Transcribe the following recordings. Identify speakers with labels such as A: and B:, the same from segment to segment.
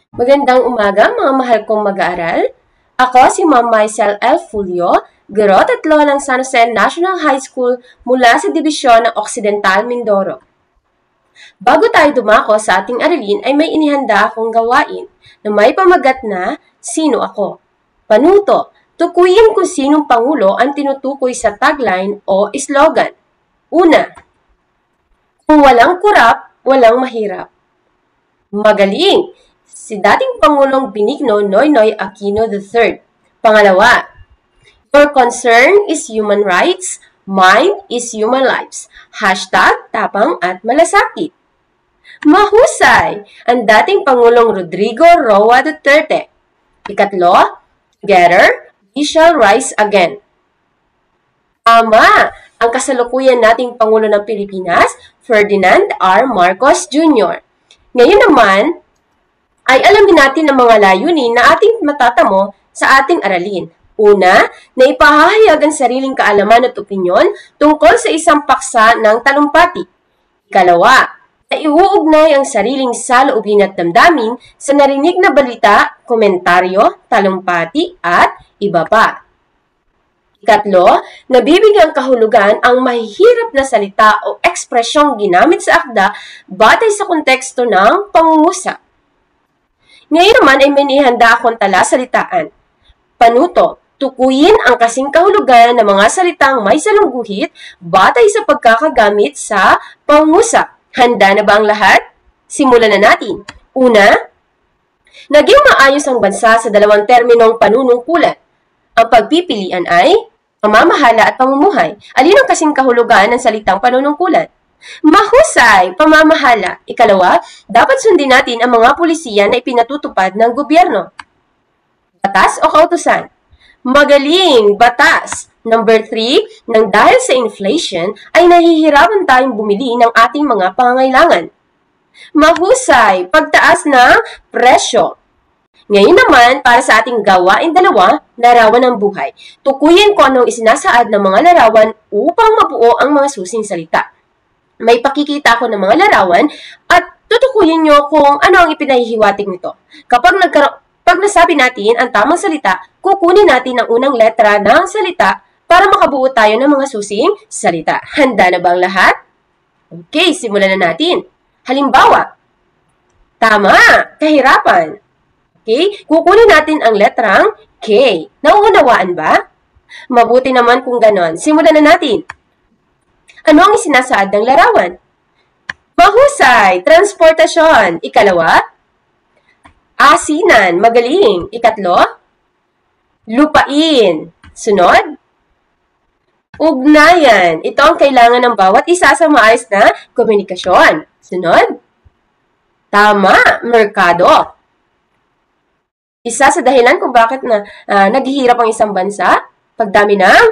A: Magandang umaga mga mahal kong mag-aaral. Ako si Ma'am Maisel L. Fulio, Guro 3 ng San Jose National High School mula sa Dibisyon ng Occidental Mindoro. Bago tayo dumako sa ating aralin ay may inihanda akong gawain na may pamagat na Sino Ako? Panuto, tukuyin kung sinong Pangulo ang tinutukoy sa tagline o slogan. Una, kung walang kurap, walang mahirap. Magaling! Si dating Pangulong Benigno Noynoy Aquino III. Pangalawa, your concern is human rights, mine is human lives. Hashtag tapang at malasakit. Mahusay! Ang dating Pangulong Rodrigo Roa Duterte. Ikatlo, together, we shall rise again. Tama! Ang kasalukuyan nating Pangulo ng Pilipinas, Ferdinand R. Marcos Jr. Ngayon naman, ay alamin natin ang mga layunin na ating matatamo sa ating aralin. Una, na ipahahayag ang sariling kaalaman at opinyon tungkol sa isang paksa ng talumpati. Ikalawa, na iuugnay ang sariling saloobin at damdamin sa narinig na balita, komentaryo, talumpati, at iba pa. Ikatlo, nabibigyang kahulugan ang mahihirap na salita o ekspresyong ginamit sa akda batay sa konteksto ng pangungusap. Ngayon naman ay may nihanda akong talasalitaan. Panuto, tukuyin ang kasing kahulugan ng mga salitang may salungguhit batay sa pagkakagamit sa pangungusap. Handa na ba ang lahat? Simulan na natin. Una, naging maayos ang bansa sa dalawang terminong panunungkulan. Ang pagpipilian ay pamamahala at pamumuhay. Alin ang kasing kahulugan ng salitang panunungkulan? Mahusay, pamamahala. Ikalawa, dapat sundin natin ang mga pulisiya na ipinatutupad ng gobyerno. Batas o kautusan? Magaling, batas. Number 3, nang dahil sa inflation ay nahihirapan tayong bumili ng ating mga pangangailangan. Mahusay, pagtaas ng presyo. Ngayon naman, para sa ating gawain dalawa, larawan ng buhay. Tukuyin ko anong isinasaad ng mga larawan upang mabuo ang mga susing salita. May pakikita ko ng mga larawan at tutukuyin nyo kung ano ang ipinahihiwatig nito. Kapag nasabi natin ang tamang salita, kukunin natin ang unang letra ng salita para makabuo tayo ng mga susing salita. Handa na ba ang lahat? Okay, simulan na natin. Halimbawa, tama, kahirapan. Okay, kukunin natin ang letrang K. Nauunawaan ba? Mabuti naman kung ganon. Simulan na natin. Ano ang isinasaad ng larawan? Mahusay, transportasyon. Ikalawa, asinan, magaling. Ikatlo, lupain. Sunod, ugnayan. Ito ang kailangan ng bawat isa sa maayos na komunikasyon. Sunod, tama, merkado. Isa sa dahilan kung bakit naghihirap ang isang bansa, pagdami ng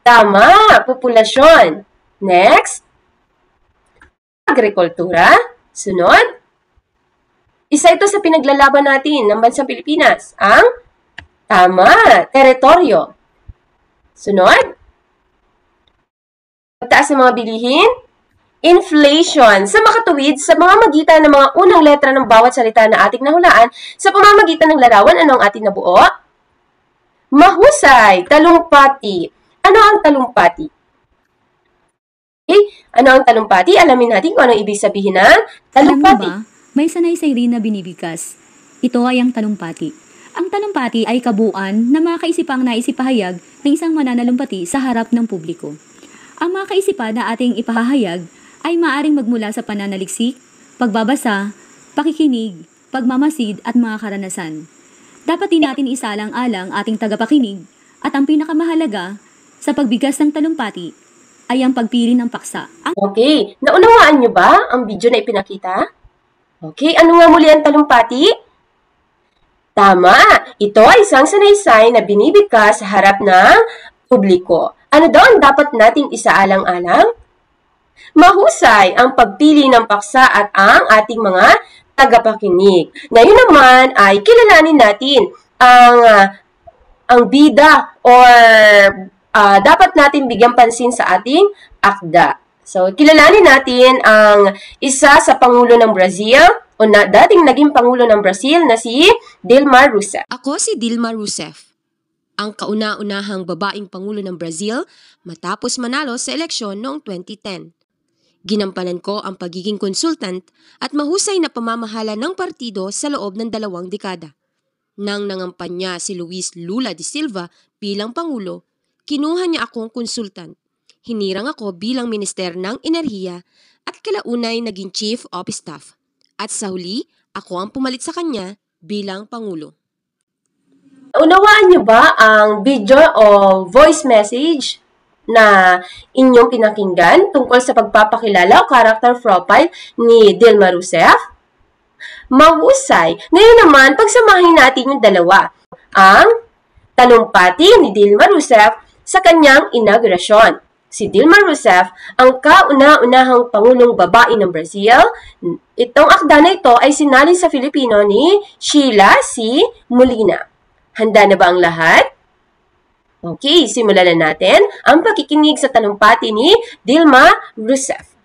A: tama, populasyon. Next, agrikultura. Sunod, isa ito sa pinaglalaban natin ng bansang Pilipinas, ang tama, teritoryo. Sunod, pagtaas ng mga bilihin, inflation. Sa makatuwid, sa mga magitan ng mga unang letra ng bawat salita na ating nahulaan, sa pamamagitan ng larawan, ano ang ating nabuo? Mahusay, talumpati. Ano ang talumpati? Okay. Ano ang talumpati? Alamin natin kung anong ibig sabihin ng talumpati.
B: Alam mo ba, may sanaysay rin na binibigkas. Ito ay ang talumpati. Ang talumpati ay kabuuan na mga kaisipang naisipahayag ng isang mananalumpati sa harap ng publiko. Ang mga kaisipan na ating ipahahayag ay maaaring magmula sa pananaliksik, pagbabasa, pakikinig, pagmamasid at mga karanasan. Dapat din natin isalang-alang ating tagapakinig at ang pinakamahalaga sa pagbigas ng talumpati ay ang pagpili ng paksa.
A: Okay, naunawaan nyo ba ang video na ipinakita? Okay, ano nga muli ang talumpati? Tama, ito ay isang sanaysay na binibigkas sa harap ng publiko. Ano daw ang dapat nating isaalang-alang? Mahusay ang pagpili ng paksa at ang ating mga tagapakinig. Ngayon naman ay kilalanin natin ang bida or dapat natin bigyan pansin sa ating akda. So, kilalanin natin ang isa sa Pangulo ng Brazil, o dating naging Pangulo ng Brazil na si Dilma Rousseff.
C: Ako si Dilma Rousseff, ang kauna-unahang babaeng Pangulo ng Brazil matapos manalo sa eleksyon noong 2010. Ginampanan ko ang pagiging konsultant at mahusay na pamamahala ng partido sa loob ng 2 dekada. Nang nangampanya si Luis Lula da Silva bilang Pangulo, kinuha niya akong konsultant. Hinirang ako bilang Minister ng Enerhiya at kalaunay naging Chief of Staff. At sa huli, ako ang pumalit sa kanya bilang Pangulo.
A: Unawaan niyo ba ang video o voice message na inyong pinakinggan tungkol sa pagpapakilala o character profile ni Dilma Rousseff? Mahusay! Ngayon naman, pagsamahin natin yung dalawa. Ang talumpati ni Dilma Rousseff sa kanyang inaugurasyon. Si Dilma Rousseff ang kauna-unahang Pangulong babae ng Brazil. Itong akda na ito ay sinalin sa Filipino ni Sheila C. Molina. Handa na ba ang lahat? Okay, simulan na natin ang pakikinig sa talumpati ni Dilma Rousseff.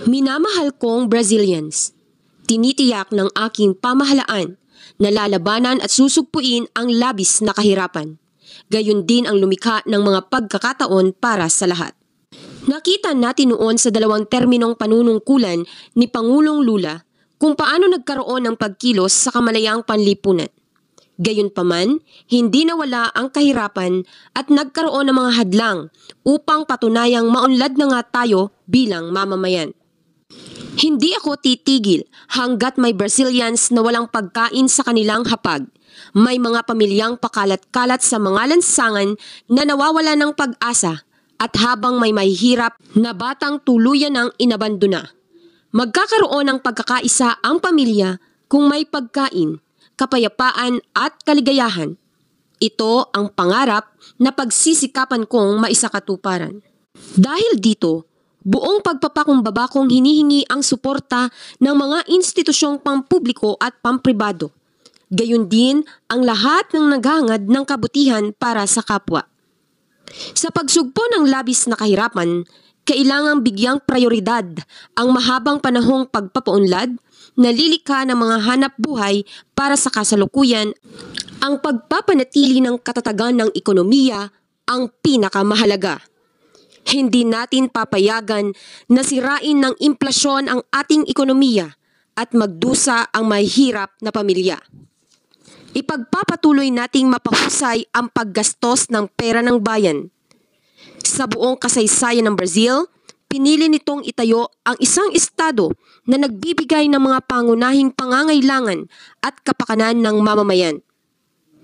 C: Minamahal kong Brazilians, tinitiyak ng aking pamahalaan na lalabanan at susugpuin ang labis na kahirapan. Gayon din ang lumikha ng mga pagkakataon para sa lahat. Nakita natin noon sa 2 terminong panunungkulan ni Pangulong Lula kung paano nagkaroon ng pagkilos sa kamalayang panlipunan. Gayunpaman, hindi nawala ang kahirapan at nagkaroon ng mga hadlang upang patunayang maunlad na nga tayo bilang mamamayan. Hindi ako titigil hanggat may Brazilians na walang pagkain sa kanilang hapag. May mga pamilyang pakalat-kalat sa mga lansangan na nawawala ng pag-asa at habang may mahihirap na batang tuluyan ng inabandona. Magkakaroon ng pagkakaisa ang pamilya kung may pagkain, kapayapaan at kaligayahan. Ito ang pangarap na pagsisikapan kong maisakatuparan. Dahil dito, buong pagpapakumbaba kong hinihingi ang suporta ng mga institusyong pampubliko at pampribado. Gayon din ang lahat ng naghahangad ng kabutihan para sa kapwa. Sa pagsugpo ng labis na kahirapan, kailangang bigyang prioridad ang mahabang panahong pagpapaunlad, nalilikha ng mga hanap buhay para sa kasalukuyan. Ang pagpapanatili ng katatagan ng ekonomiya ang pinakamahalaga. Hindi natin papayagan na sirain ng implasyon ang ating ekonomiya at magdusa ang mahihirap na pamilya. Ipagpapatuloy nating mapahusay ang paggastos ng pera ng bayan. Sa buong kasaysayan ng Brazil, pinili nitong itayo ang isang estado na nagbibigay ng mga pangunahing pangangailangan at kapakanan ng mamamayan.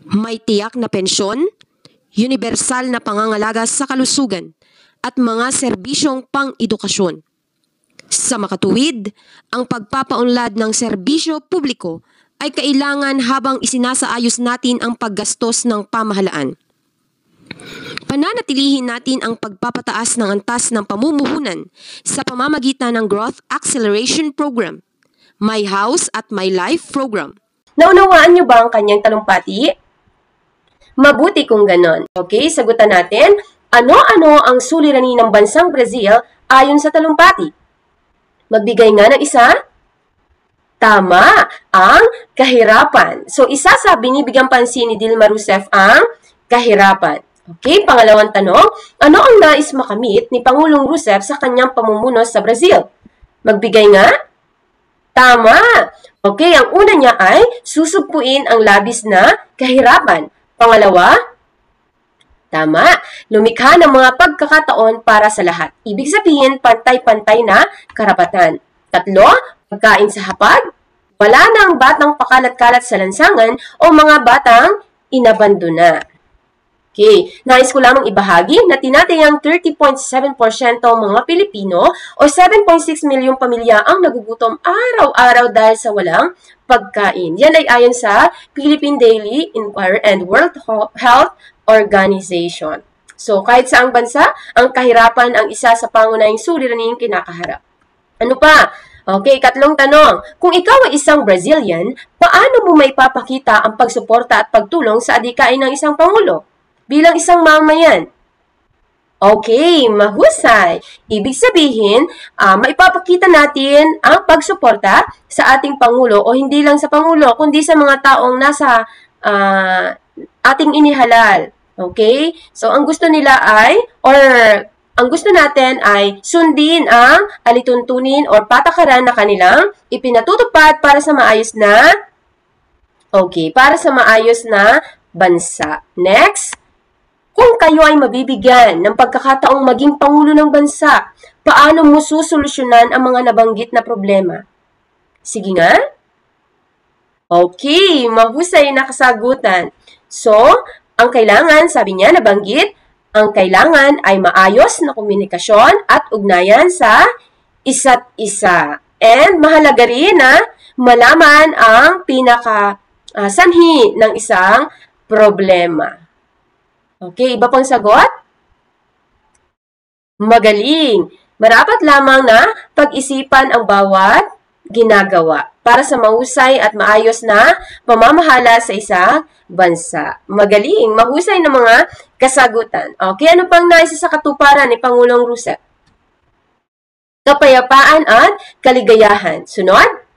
C: May tiyak na pensyon, universal na pangangalaga sa kalusugan, at mga serbisyong pang-edukasyon. Sa makatuwid, ang pagpapaunlad ng serbisyo publiko ay kailangan habang isinasaayos natin ang paggastos ng pamahalaan. Pananatilihin natin ang pagpapataas ng antas ng pamumuhunan sa pamamagitan ng Growth Acceleration Program, My House at My Life Program.
A: Naunawaan niyo ba ang kanyang talumpati? Mabuti kung ganon. Okay, sagutan natin. Ano-ano ang suliranin ng bansang Brazil ayon sa talumpati? Magbigay nga ng isa? Tama, ang kahirapan. So, binibigyang pansin ni Dilma Rousseff ang kahirapan. Okay, pangalawang tanong, ano ang nais makamit ni Pangulong Rousseff sa kanyang pamumuno sa Brazil? Magbigay nga? Tama. Okay, ang una niya ay susugpuin ang labis na kahirapan. Pangalawa, tama, lumikha ng mga pagkakataon para sa lahat. Ibig sabihin, pantay-pantay na karapatan. Tatlo, pagkain sa hapag, wala na ang batang pakalat-kalat sa lansangan o mga batang inabandona. Okay, nais ko lamang ibahagi na tinatayang 30.7% mga Pilipino o 7.6 milyong pamilya ang nagugutom araw-araw dahil sa walang pagkain. Yan ay ayon sa Philippine Daily Inquirer and World Health Organization. So, kahit saang bansa, ang kahirapan ang isa sa pangunahing suliraning kinakaharap. Ano pa? Okay, katlong tanong. Kung ikaw ay isang Brazilian, paano mo maipapakita ang pagsuporta at pagtulong sa adhikain ng isang pangulo bilang isang mamamayan? Okay, mahusay. Ibig sabihin, maipapakita natin ang pagsuporta sa ating Pangulo o hindi lang sa Pangulo, kundi sa mga taong nasa ating inihalal. Okay? So, ang gusto nila ay, or ang gusto natin ay sundin ang alituntunin o patakaran na kanilang ipinatutupad para sa maayos na, para sa maayos na bansa. Next. Kung kayo ay mabibigyan ng pagkakataong maging Pangulo ng bansa, paano mo susolusyonan ang mga nabanggit na problema? Sige nga? Okay, mahusay na kasagutan. So, ang kailangan, sabi niya, nabanggit, ang kailangan ay maayos na komunikasyon at ugnayan sa isa't isa. And mahalaga rin na malaman ang pinaka-sanhi ng isang problema. Okay, iba pang sagot? Magaling. Marapat lamang na pag-isipan ang bawat ginagawa para sa mahusay at maayos na pamamahala sa isang bansa. Magaling, mahusay na mga kasagutan. Okay, ano pang nais sa katuparan ni Pangulong Rousseff? Kapayapaan at kaligayahan. Sunod?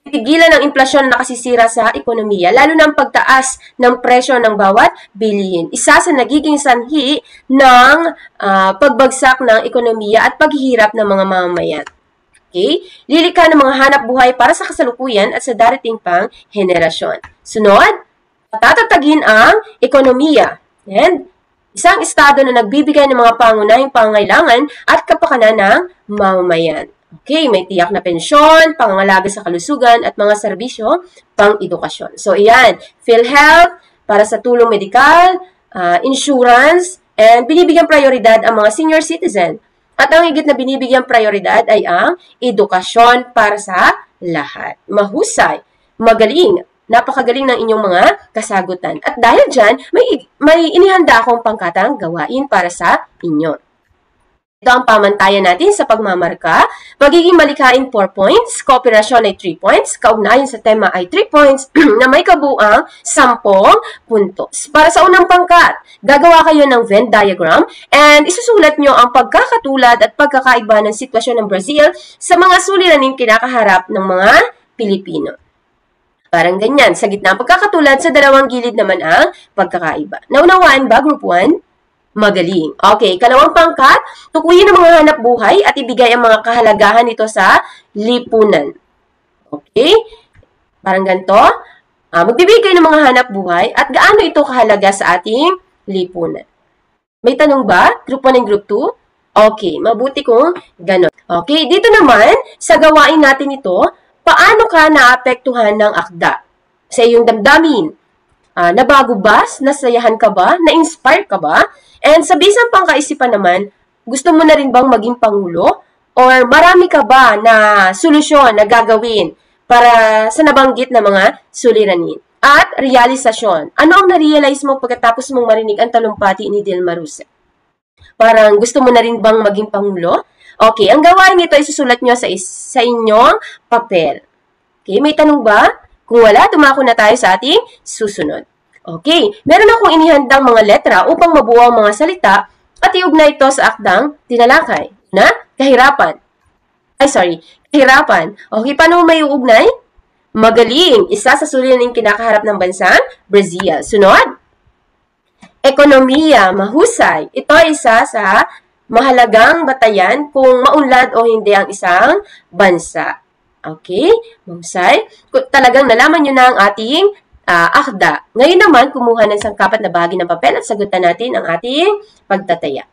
A: Titigilan ang inflasyon na nakasisira sa ekonomiya, lalo na ang pagtaas ng presyo ng bawat bilihin. Isa sa nagiging sanhi ng pagbagsak ng ekonomiya at paghihirap ng mga mamamayan. Okay? Lilikha ng mga hanap buhay para sa kasalukuyan at sa darating pang henerasyon. Sunod, tatatagin ang ekonomiya. And isang estado na nagbibigay ng mga pangunahing pangangailangan at kapakanan ng mamamayan. Okay, may tiyak na pensyon, pangangalaga sa kalusugan, at mga serbisyo pang-edukasyon. So, iyan, PhilHealth, para sa tulong medikal, insurance, and binibigyan prioridad ang mga senior citizen. At ang higit na binibigyan prioridad ay ang edukasyon para sa lahat. Mahusay, magaling, napakagaling ng inyong mga kasagutan. At dahil dyan, may inihanda akong pangkatang gawain para sa inyo. Ito ang pamantayan natin sa pagmamarka. Pagiging malikhain 4 points, kooperasyon ay 3 points, kaugnayan sa tema ay 3 points na may kabuang 10 puntos. Para sa unang pangkat, gagawa kayo ng Venn diagram and isusulat nyo ang pagkakatulad at pagkakaiba ng sitwasyon ng Brazil sa mga suliraning kinakaharap ng mga Pilipino. Parang ganyan, sa gitna ang pagkakatulad, sa dalawang gilid naman ang pagkakaiba. Naunawaan ba, Group 1? Magaling. Okay, ikalawang pangkat, tukuyin ang mga hanap buhay at ibigay ang mga kahalagahan nito sa lipunan. Okay? Parang ganito. Magbibigay ng mga hanap buhay at gaano ito kahalaga sa ating lipunan. May tanong ba? Group 1 and Group 2? Okay, mabuti kung ganon. Okay, dito naman, sa gawain natin ito, paano ka naapektuhan ng akda sa iyong damdamin? Nabago ba? Nasayahan ka ba? Na-inspire ka ba? And sa bisang pangkaisipan naman, gusto mo na rin bang maging Pangulo? Or marami ka ba na solusyon na gagawin para sa nabanggit na mga suliranin? At realisasyon. Ano ang na-realize mo pagkatapos mong marinig ang talumpati ni Dilma Rousseff? Parang gusto mo na rin bang maging Pangulo? Okay, ang gawain nito ay susulat nyo sa inyong papel. Okay, may tanong ba? Kung wala, tumako na tayo sa ating susunod. Okay, meron akong inihandang mga letra upang mabuo ang mga salita at iugnay ito sa akdang tinalakay. Na? Kahirapan. Kahirapan. Okay, paano mo may uugnay? Magaling. Isa sa suliraning kinakaharap ng bansang Brazil. Sunod. Ekonomiya. Mahusay. Ito ay isa sa mahalagang batayan kung maunlad o hindi ang isang bansa. Okay? Mahusay. Talagang nalaman nyo na ang ating akda. Ngayon naman, kumuha ng sangkapat na bahagi ng papel at sagutan natin ang ating pagtataya.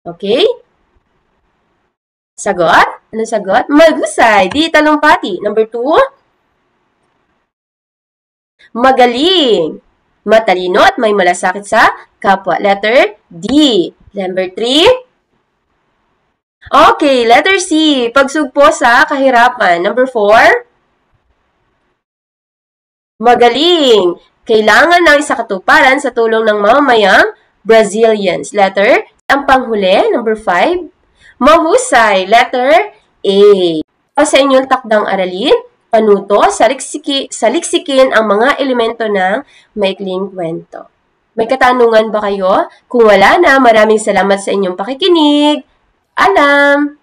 A: Okay? Sagot? Anong sagot? Mahusay. Di talumpati. Number 2. Magaling. Matalino at may malasakit sa kapwa. Letter D. Number 3. Okay, letter C. Pagsugpo sa kahirapan. Number 4. Magaling. Kailangan ng isa katuparan sa tulong ng mamamayang Brazilians. Letter, ang panghuli, number 5. Mahusay. Letter A. Sa inyong takdang aralin, panuto, saliksikin ang mga elemento ng maikling kwento. May katanungan ba kayo? Kung wala na, maraming salamat sa inyong pakikinig. Alam!